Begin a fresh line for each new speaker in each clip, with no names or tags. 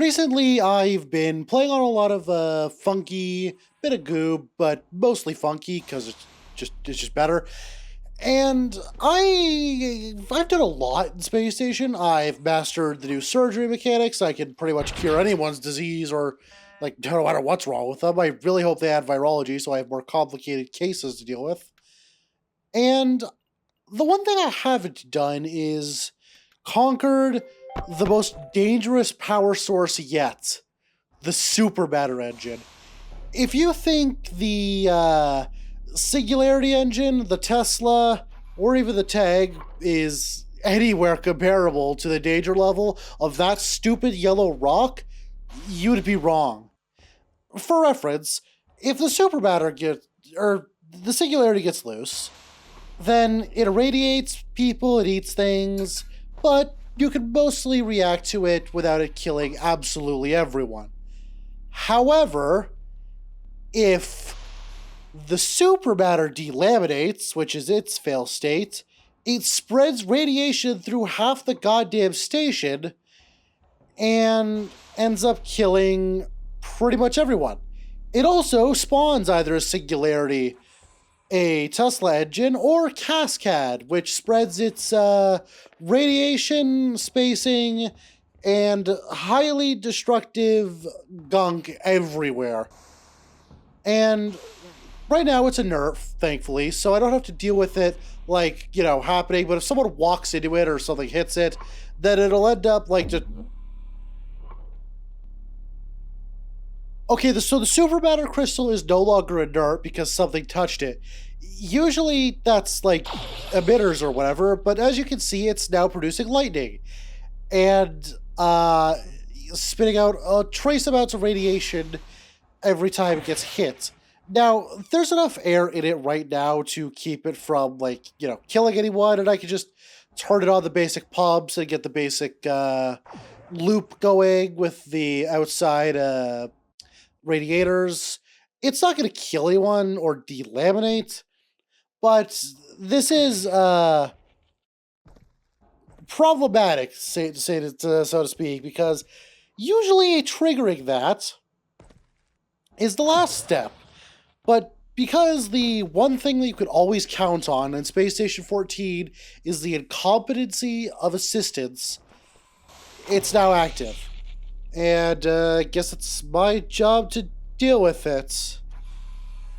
recently I've been playing on a lot of funky, bit of goob, but mostly funky because it's just better. And I've done a lot in Space Station. I've mastered the new surgery mechanics. I can pretty much cure anyone's disease or like no matter what's wrong with them. I really hope they add virology so I have more complicated cases to deal with. And the one thing I haven't done is conquered the most dangerous power source yet, the Supermatter engine. If you think the Singularity engine, the Tesla, or even the Tag is anywhere comparable to the danger level of that stupid yellow rock, you'd be wrong. For reference, if the Supermatter gets, or the Singularity gets loose, then it irradiates people, it eats things, but you can mostly react to it without it killing absolutely everyone. However, if the supermatter delaminates, which is its fail state, it spreads radiation through half the goddamn station and ends up killing pretty much everyone. It also spawns either a singularity, a Tesla engine, or Cascade, which spreads its radiation, spacing, and highly destructive gunk everywhere. And right now it's a nerf, thankfully, so I don't have to deal with it like, happening, but if someone walks into it or something hits it, then it'll end up like just... Okay, so the supermatter crystal is no longer inert because something touched it. Usually that's like emitters or whatever, but as you can see, it's now producing lightning and spitting out trace amounts of radiation every time it gets hit. Now, there's enough air in it right now to keep it from, killing anyone, and I can just turn it on the basic pumps and get the basic loop going with the outside radiators. It's not going to kill anyone or delaminate, but this is problematic, so to speak, because usually triggering that is the last step. But because the one thing that you could always count on in Space Station 14 is the incompetency of assistants, it's now active. And I guess it's my job to deal with it.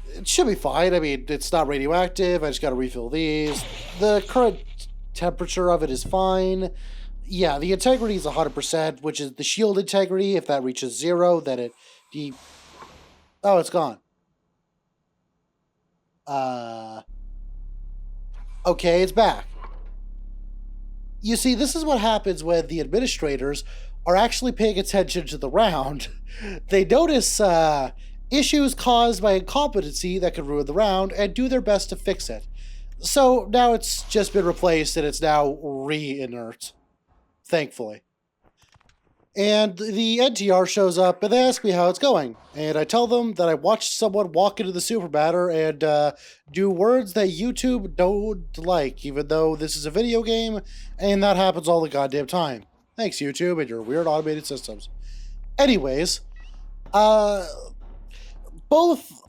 It should be fine. I mean, it's not radioactive. I just got to refill these. The current temperature of it is fine. Yeah, the integrity is 100%, which is the shield integrity. If that reaches 0, then it... Oh, it's gone. Okay, it's back. You see, this is what happens when the administrators are actually paying attention to the round. They notice issues caused by incompetency that could ruin the round and do their best to fix it. So now it's just been replaced and it's now re-inert, thankfully. And the NTR shows up and they ask me how it's going. And I tell them that I watched someone walk into the supermatter and do words that YouTube don't like, even though this is a video game and that happens all the goddamn time. Thanks, YouTube, and your weird automated systems. Anyways, both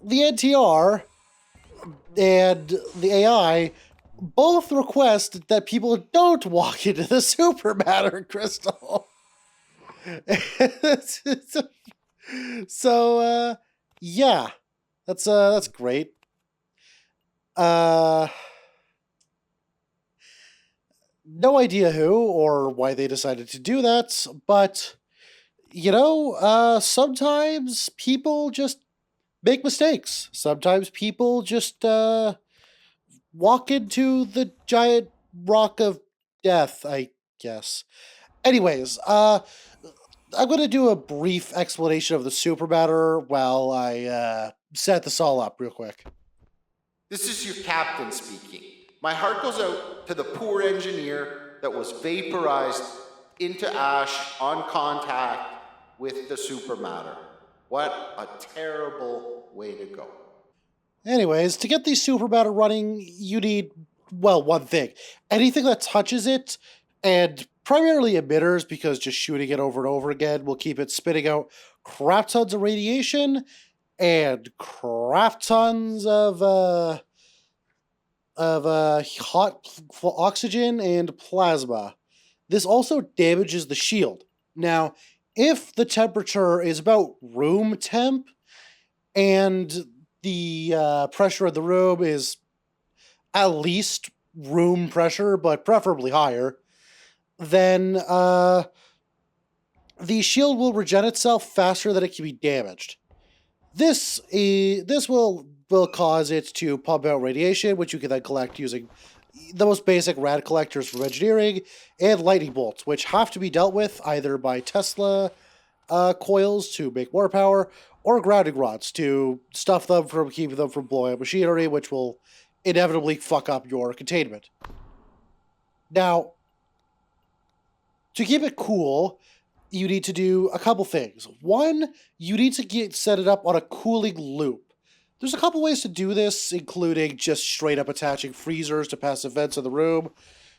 the NTR and the AI both request that people don't walk into the supermatter crystal. So, yeah, that's great. No idea who or why they decided to do that, but, sometimes people just make mistakes. Sometimes people just walk into the giant rock of death, I guess. Anyways, I'm going to do a brief explanation of the supermatter while I set this all up real quick.
This is your captain speaking. My heart goes out to the poor engineer that was vaporized into ash on contact with the supermatter. What a terrible way to go.
Anyways, to get the supermatter running, you need, well, one thing. Anything that touches it And primarily emitters, because just shooting it over and over again will keep it spitting out crap tons of radiation and crap tons of hot oxygen and plasma. This also damages the shield. Now, if the temperature is about room temp and the pressure of the room is at least room pressure, but preferably higher, then the shield will regen itself faster than it can be damaged. This will cause it to pump out radiation, which you can then collect using the most basic rad collectors from engineering and lightning bolts, which have to be dealt with either by Tesla coils to make more power or grounding rods to stuff them from keeping them from blowing up machinery, which will inevitably fuck up your containment. Now, to keep it cool, you need to do a couple things. One, you need to set it up on a cooling loop. There's a couple ways to do this, including just straight up attaching freezers to passive vents in the room,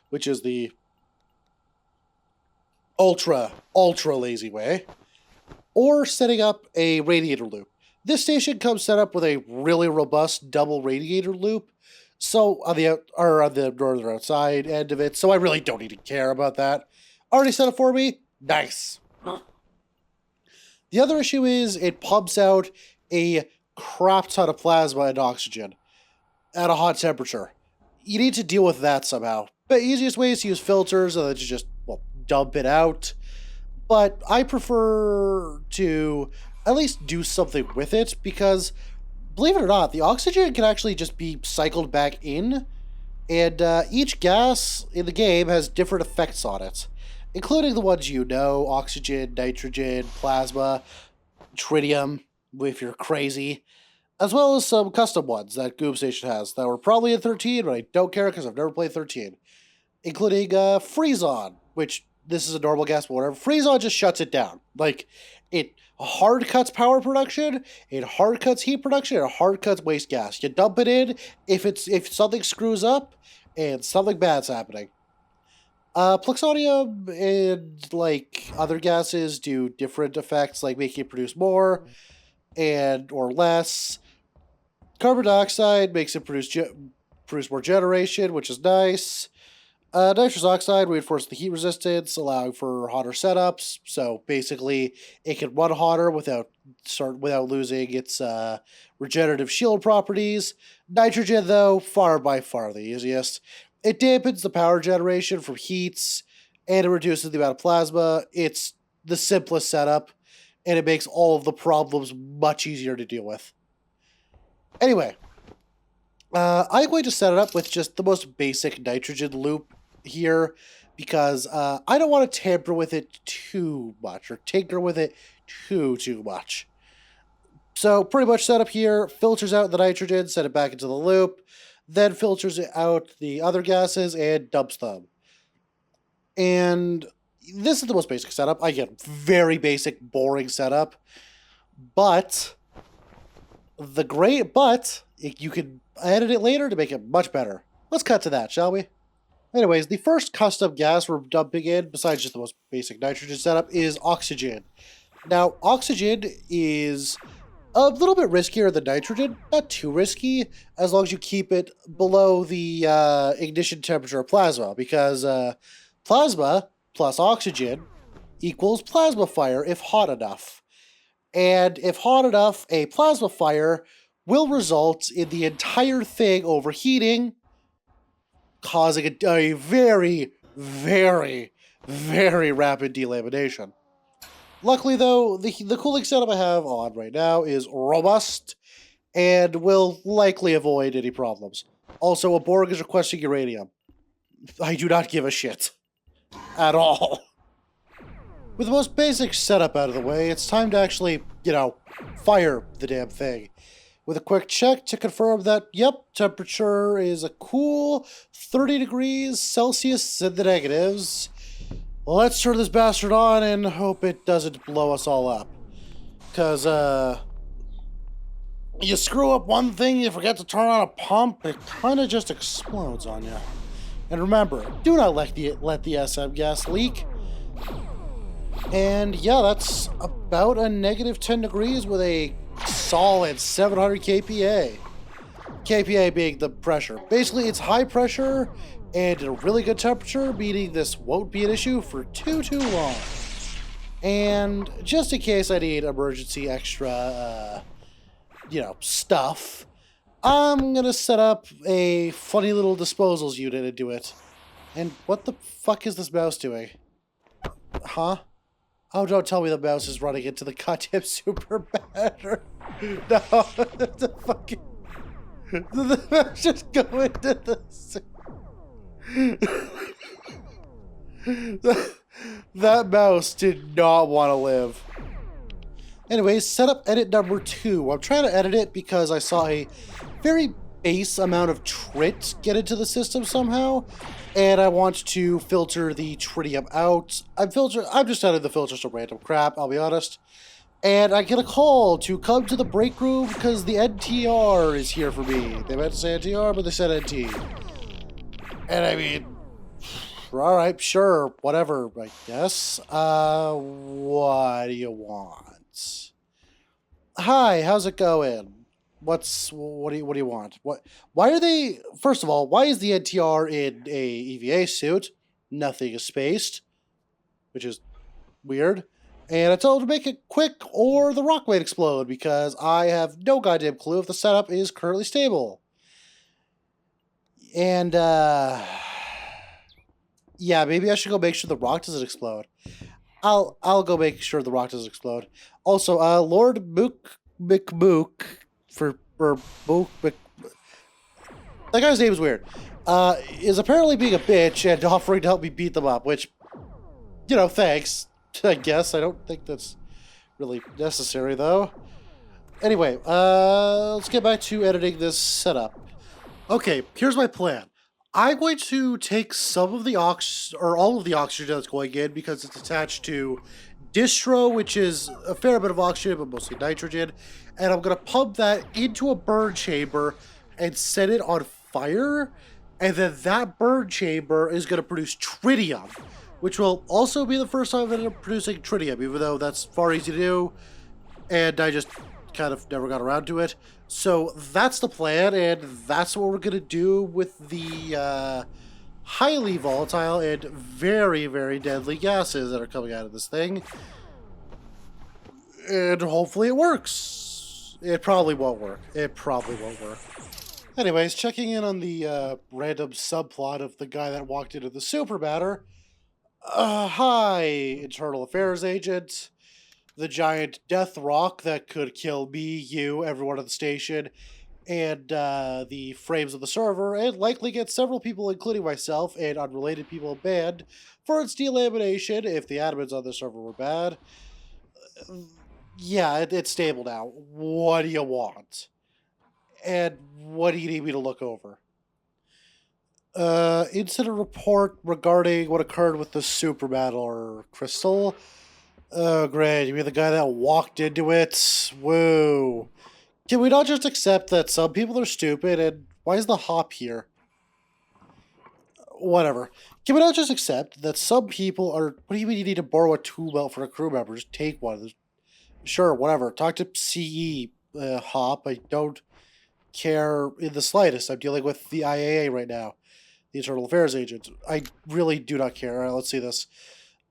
which is the ultra lazy way, or setting up a radiator loop. This station comes set up with a really robust double radiator loop, so on the northern outside end of it, so I really don't need to care about that. Already set up for me? Nice. The other issue is it pumps out a crap ton of plasma and oxygen at a hot temperature. You need to deal with that somehow. The easiest way is to use filters and then just, dump it out. But I prefer to at least do something with it because, believe it or not, the oxygen can actually just be cycled back in, and each gas in the game has different effects on it, including the ones you know: oxygen, nitrogen, plasma, tritium, if you're crazy, as well as some custom ones that Goob Station has that were probably in 13, but I don't care because I've never played 13, including Freezon, which this is a normal gas, but whatever. Freezon just shuts it down. Like, it hard cuts power production, it hard cuts heat production, it hard cuts waste gas. You dump it in if something screws up and something bad's happening. Pluxonium and other gases do different effects, like making it produce more or less. Carbon dioxide makes it produce more generation, which is nice. Nitrous oxide reinforces the heat resistance, allowing for hotter setups. So basically, it can run hotter without losing its regenerative shield properties. Nitrogen, though, by far the easiest. It dampens the power generation from heats, and it reduces the amount of plasma. It's the simplest setup, and it makes all of the problems much easier to deal with. Anyway, I'm going to set it up with just the most basic nitrogen loop here because I don't want to tamper with it too much or tinker with it too much. So pretty much set up here, filters out the nitrogen, set it back into the loop, then filters out the other gases and dumps them. And this is the most basic setup. I get very basic, boring setup, but you can edit it later to make it much better. Let's cut to that, shall we? Anyways, the first custom gas we're dumping in, besides just the most basic nitrogen setup, is oxygen. Now, oxygen is a little bit riskier than nitrogen. Not too risky, as long as you keep it below the ignition temperature of plasma, because plasma plus oxygen equals plasma fire if hot enough. And if hot enough, a plasma fire will result in the entire thing overheating, causing a very, very, very rapid delamination. Luckily, though, the cooling setup I have on right now is robust and will likely avoid any problems. Also, a Borg is requesting uranium. I do not give a shit. At all. With the most basic setup out of the way, it's time to actually, fire the damn thing. With a quick check to confirm that, yep, temperature is a cool 30 degrees Celsius in the negatives. Let's turn this bastard on and hope it doesn't blow us all up. Because, you screw up one thing, you forget to turn on a pump, it kind of just explodes on you. And remember, do not let the SM gas leak. And yeah, that's about a negative 10 degrees with a solid 700 kPa. kPa being the pressure. Basically, it's high pressure and at a really good temperature, meaning this won't be an issue for too long. And just in case I need emergency extra, stuff, I'm gonna set up a funny little disposals unit and do it. And what the fuck is this mouse doing? Huh? Oh, don't tell me the mouse is running into the goddamn Supermatter. No, the fucking... The mouse just go into the... That mouse did not want to live. Anyways, setup edit number 2. I'm trying to edit it because I saw a very base amount of trit get into the system somehow, and I want to filter the tritium out. I'm just adding the filters to random crap, I'll be honest. And I get a call to come to the break room because the NTR is here for me. They meant to say NTR, but they said NT. And I mean, alright, sure, whatever, I guess. What do you want? Hi, how's it going? What do you want? Why are they, first of all, why is the NTR in a EVA suit? Nothing is spaced, which is weird. And I told him to make it quick or the rock might explode because I have no goddamn clue if the setup is currently stable. And, yeah, maybe I should go make sure the rock doesn't explode. I'll go make sure the rock doesn't explode. Also, Lord Mook, that guy's name is weird, is apparently being a bitch and offering to help me beat them up, which, thanks, I guess. I don't think that's really necessary, though. Anyway, let's get back to editing this setup. Okay, here's my plan. I'm going to take some of the all of the oxygen that's going in because it's attached to distro, which is a fair bit of oxygen, but mostly nitrogen, and I'm going to pump that into a burn chamber and set it on fire, and then that burn chamber is going to produce tritium, which will also be the first time I've ended up producing tritium, even though that's far easy to do, and I just kind of never got around to it. So that's the plan, and that's what we're going to do with the highly volatile and very, very deadly gases that are coming out of this thing. And hopefully it works. It probably won't work. Anyways, checking in on the random subplot of the guy that walked into the Supermatter. Hi, Internal Affairs Agent. The giant death rock that could kill me, you, everyone at the station, and the frames of the server, and likely get several people, including myself and unrelated people, banned for its delamination if the admins on the server were bad. Yeah, it's stable now. What do you want? And what do you need me to look over? Incident report regarding what occurred with the Supermatter crystal. Oh, great. You mean the guy that walked into it? Woo. Can we not just accept that some people are stupid, and why is the hop here? Whatever. Can we not just accept that some people are... What do you mean you need to borrow a tool belt for a crew member? Just take one. Sure, whatever. Talk to CE, Hop. I don't care in the slightest. I'm dealing with the IAA right now. The Internal Affairs Agent. I really do not care. All right, let's see this.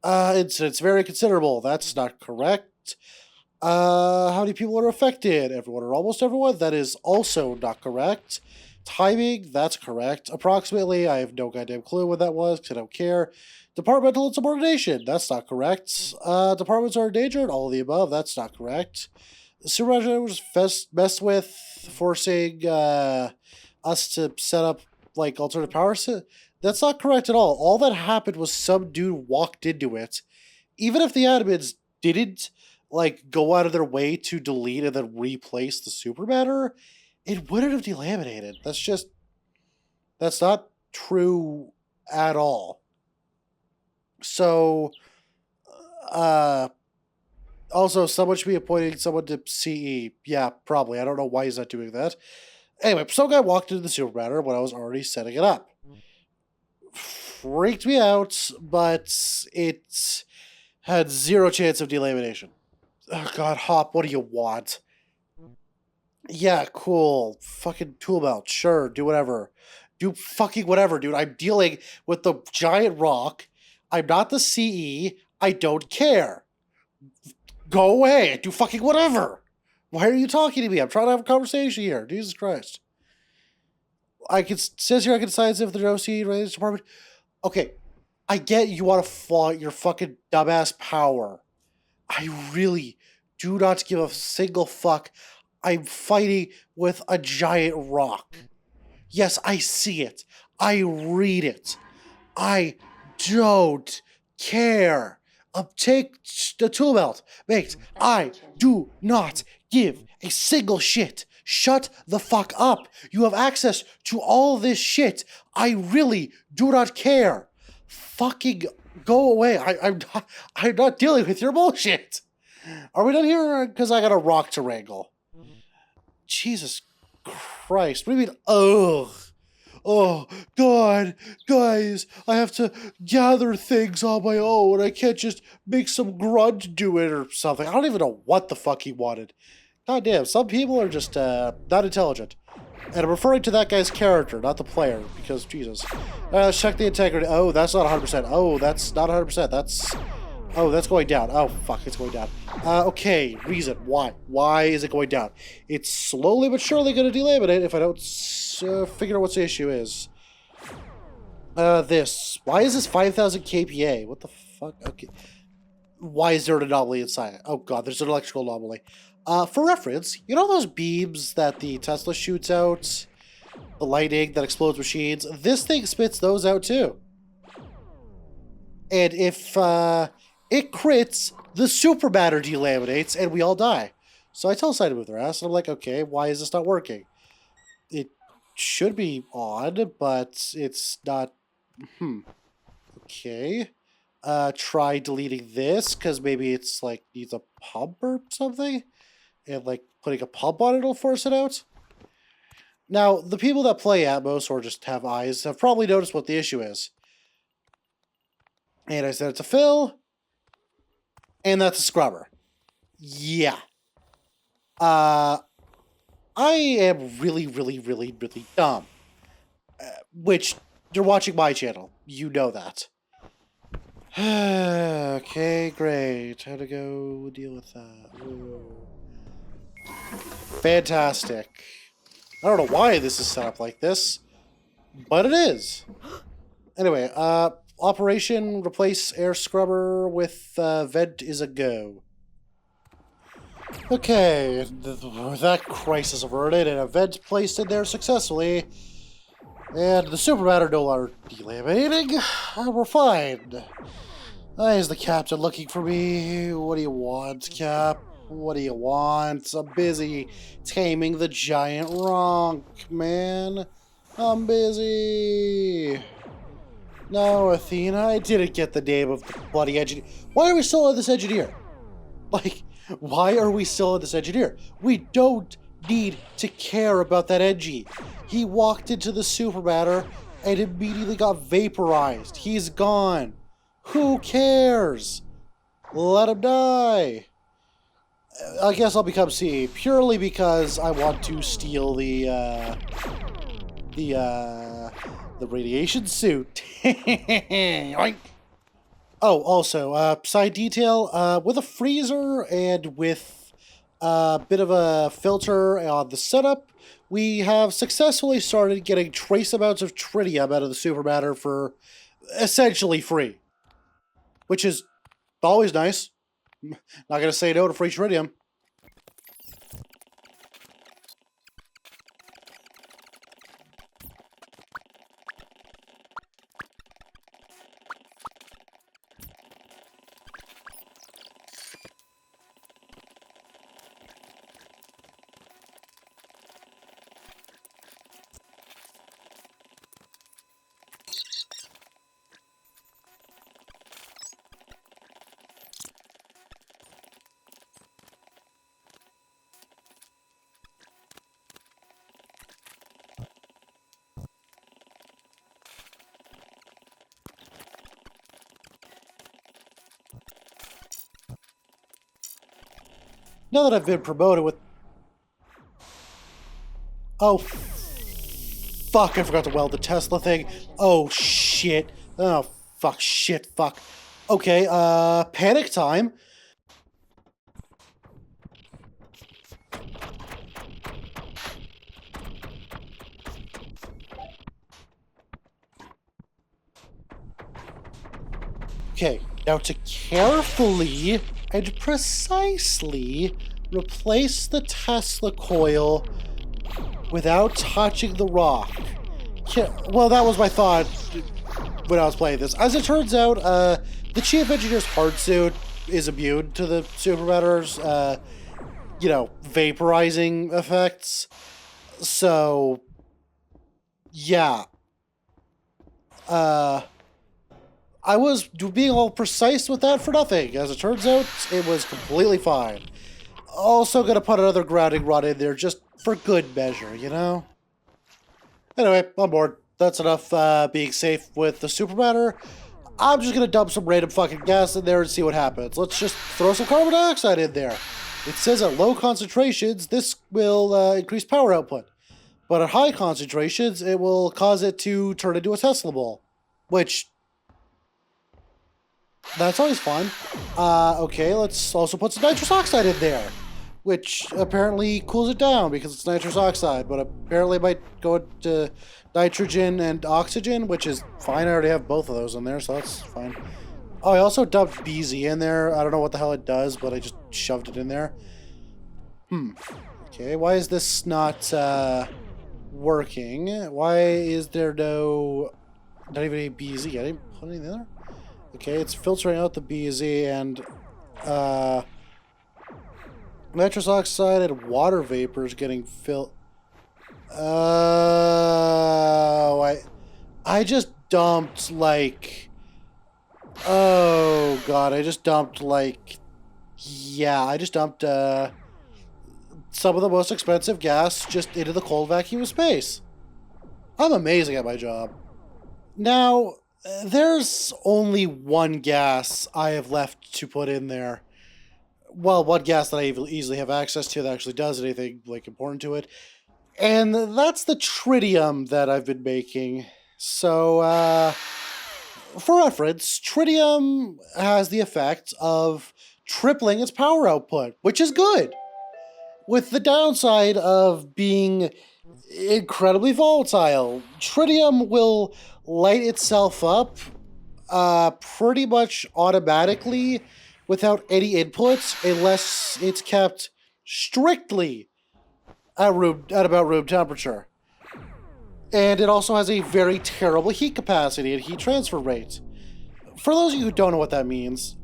Incidents very considerable. That's not correct. How many people are affected? Everyone or almost everyone? That is also not correct. Timing? That's correct. Approximately, I have no goddamn clue what that was because I don't care. Departmental insubordination? That's not correct. Departments are endangered? All of the above? That's not correct. The supervisor was messed with, forcing us to set up like alternate power. That's not correct at all. All that happened was some dude walked into it. Even if the admins didn't like go out of their way to delete and then replace the Supermatter, it wouldn't have delaminated. That's not true at all. So, also, someone should be appointing someone to CE. Yeah, probably. I don't know why he's not doing that. Anyway, some guy walked into the Supermatter when I was already setting it up. freaked me out, but it had zero chance of delamination. Oh god, Hop, what do you want? Yeah, cool. Fucking tool belt. Sure, do whatever. Do fucking whatever, dude. I'm dealing with the giant rock. I'm not the CE. I don't care. Go away. Do fucking whatever. Why are you talking to me? I'm trying to have a conversation here. Jesus Christ. Says here I can decide if there's no CE in this department. Okay, I get you want to flaunt your fucking dumbass power. I really do not give a single fuck. I'm fighting with a giant rock. Yes, I see it. I read it. I don't care. Take the tool belt. Mate, I do not give a single shit. Shut the fuck up. You have access to all this shit. I really do not care. Fucking go away. I'm not dealing with your bullshit. Are we done here? Because I got a rock to wrangle. Jesus Christ. What do you mean, ugh? Oh, God, guys, I have to gather things on my own. I can't just make some grunt do it or something. I don't even know what the fuck he wanted. God damn, some people are just not intelligent. And I'm referring to that guy's character, not the player, because, Jesus. Let's check the integrity. Oh, that's not 100%. Oh, that's not 100%. Oh, that's going down. Oh, fuck, it's going down. Okay, reason. Why? Why is it going down? It's slowly but surely going to delaminate if I don't figure out what the issue is. This. Why is this 5,000 kPa? What the fuck? Okay. Why is there an anomaly inside it? Oh, God, there's an electrical anomaly. For reference, you know those beams that the Tesla shoots out? The lightning that explodes machines? This thing spits those out, too. And if, it crits, the Supermatter delaminates, and we all die. So I tell Side to move their ass, and I'm like, okay, why is this not working? It should be on, but it's not. Okay. Try deleting this, because maybe it's, like, needs a pump or something? And, like, putting a pump on it will force it out? Now, the people that play Atmos, or just have eyes, have probably noticed what the issue is. And I said it's a fill. And that's a scrubber. Yeah. I am really, really, really, really dumb. Which, you're watching my channel. You know that. Okay, great. How to go deal with that. Whoa. Fantastic. I don't know why this is set up like this, but it is. Anyway, operation replace air scrubber with vent is a go. Okay, with that crisis averted and a vent placed in there successfully, and the Supermatter no longer delaminating, we're fine. Is the captain looking for me? What do you want, Cap? What do you want? I'm busy taming the giant rock, man. I'm busy. No, Athena, I didn't get the name of the bloody engineer. Why are we still on this engineer? Like, why are we still on this engineer? We don't need to care about that Engie. He walked into the Supermatter and immediately got vaporized. He's gone. Who cares? Let him die. I guess I'll become CE purely because I want to steal the radiation suit. Oink. Oh, also, side detail, with a freezer and with a bit of a filter on the setup, we have successfully started getting trace amounts of tritium out of the Supermatter for essentially free. Which is always nice. Not gonna say no to free tritium. now that I've been promoted with... Oh, fuck, I forgot to weld the Tesla thing. Oh, shit. Oh, fuck, shit, fuck. Okay, panic time. Okay, now to carefully and precisely replace the Tesla coil without touching the rock. Well, that was my thought when I was playing this. As it turns out, the chief engineer's hard suit is immune to the Supermatter's, you know, vaporizing effects. So, yeah. I was being all precise with that for nothing. As it turns out, it was completely fine. Also gonna put another grounding rod in there just for good measure, you know? Anyway, I'm bored. That's enough being safe with the Supermatter. I'm just gonna dump some random fucking gas in there and see what happens. Let's just throw some carbon dioxide in there. It says at low concentrations, this will increase power output. But at high concentrations, it will cause it to turn into a Tesla ball. Which... that's always fun. Okay, let's also put some nitrous oxide in there. Which apparently cools it down because it's nitrous oxide. But apparently it might go to nitrogen and oxygen, which is fine. I already have both of those in there, so that's fine. Oh, I also dumped BZ in there. I don't know what the hell it does, but I just shoved it in there. Okay, why is this not working? Why is there not even any BZ? I didn't put anything there? Okay, it's filtering out the BZ and nitrous oxide and water vapor is getting filled. I just dumped like... oh god, I just dumped like... yeah, I just dumped some of the most expensive gas just into the cold vacuum of space. I'm amazing at my job. Now, there's only one gas I have left to put in there. Well, one gas that I easily have access to that actually does anything like important to it. And that's the tritium that I've been making. So, for reference, tritium has the effect of tripling its power output, which is good. With the downside of being incredibly volatile. Tritium will light itself up pretty much automatically without any inputs unless it's kept strictly at about room temperature. And it also has a very terrible heat capacity and heat transfer rate. For those of you who don't know what that means,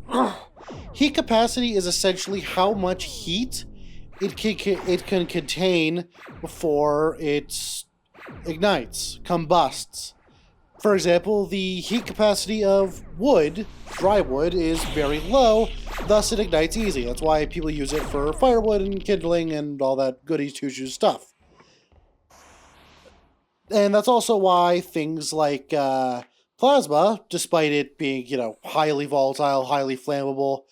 heat capacity is essentially how much heat it can contain before it ignites, combusts. For example, the heat capacity of wood, dry wood, is very low, thus it ignites easy. That's why people use it for firewood and kindling and all that goodies two-shoes stuff. And that's also why things like plasma, despite it being, you know, highly volatile, highly flammable,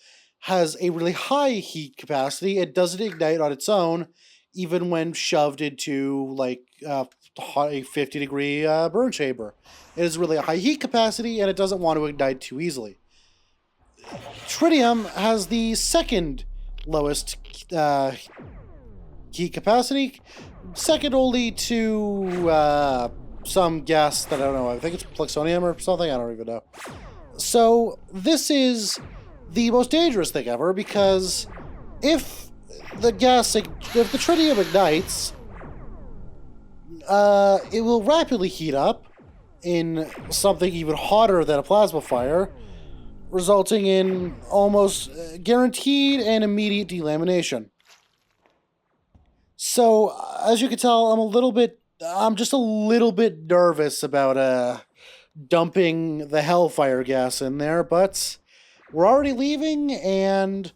has a really high heat capacity. It doesn't ignite on its own, even when shoved into, like, a 50-degree burn chamber. It has really a high heat capacity, and it doesn't want to ignite too easily. Tritium has the second lowest heat capacity, second only to some gas that I don't know. I think it's plutonium or something. I don't even know. So this is the most dangerous thing ever, because if the tritium ignites, it will rapidly heat up in something even hotter than a plasma fire, resulting in almost guaranteed and immediate delamination. So, as you can tell, I'm just a little bit nervous about dumping the hellfire gas in there, but we're already leaving, and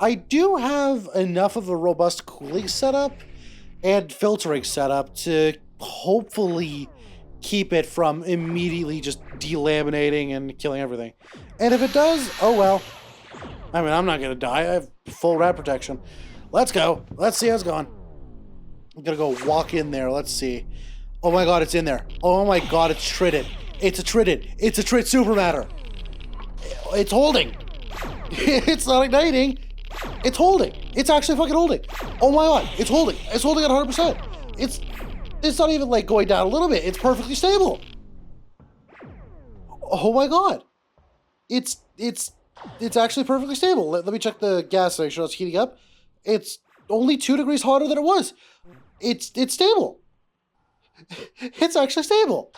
I do have enough of a robust cooling setup and filtering setup to hopefully keep it from immediately just delaminating and killing everything. And if it does, oh well. I mean, I'm not going to die. I have full rat protection. Let's go. Let's see how it's going. I'm gonna go walk in there. Let's see. Oh my god, it's in there. Oh my god, it's tritted. It's a tritted. It's a trit Supermatter. It's holding. It's not igniting. It's holding. It's actually fucking holding. Oh my god, it's holding. It's holding at 100%. It's not even like going down a little bit. It's perfectly stable. Oh my god. It's actually perfectly stable. Let me check the gas to make sure it's heating up. It's only 2 degrees hotter than it was. It's stable. It's actually stable.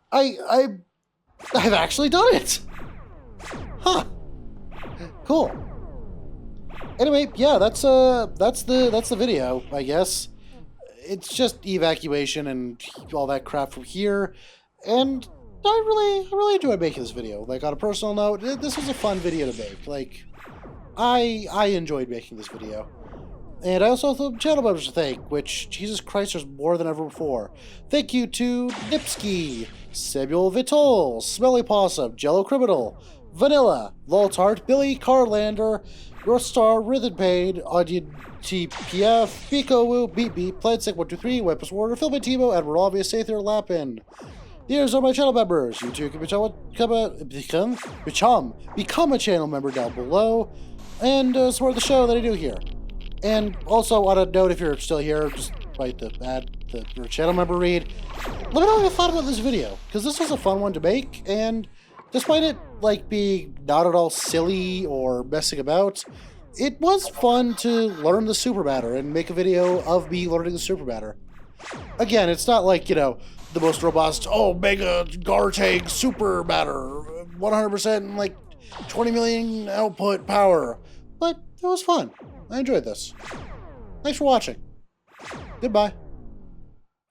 I've actually done it. Huh. Cool. Anyway, yeah, that's the video, I guess. It's just evacuation and all that crap from here, and I really enjoyed making this video. Like, on a personal note, this was a fun video to make. Like, I enjoyed making this video. And I also have some channel members to thank, which, Jesus Christ, there's more than ever before. Thank you to Nipsky, Samuel Vitol, Smelly Possum, Jello Criminal, Vanilla, Loltart, Billy Carlander, Your Star, Rhythm Pain, Onion TPF, Pico Woo, Beat Beat, Plansick 123, Weapons Warrior, Philbin Timo, Edward Obvious, Sather Lapin. These are my channel members. You too can become a channel member down below and support the show that I do here. And also, on a note, if you're still here, just write the channel member read. Let me know what you thought about this video, because this was a fun one to make, and despite it like being not at all silly or messing about, it was fun to learn the Supermatter and make a video of me learning the Supermatter. Again, it's not like, you know, the most robust, mega gar tank Supermatter, 100% like 20 million output power, but it was fun. I enjoyed this. Thanks for watching. Goodbye.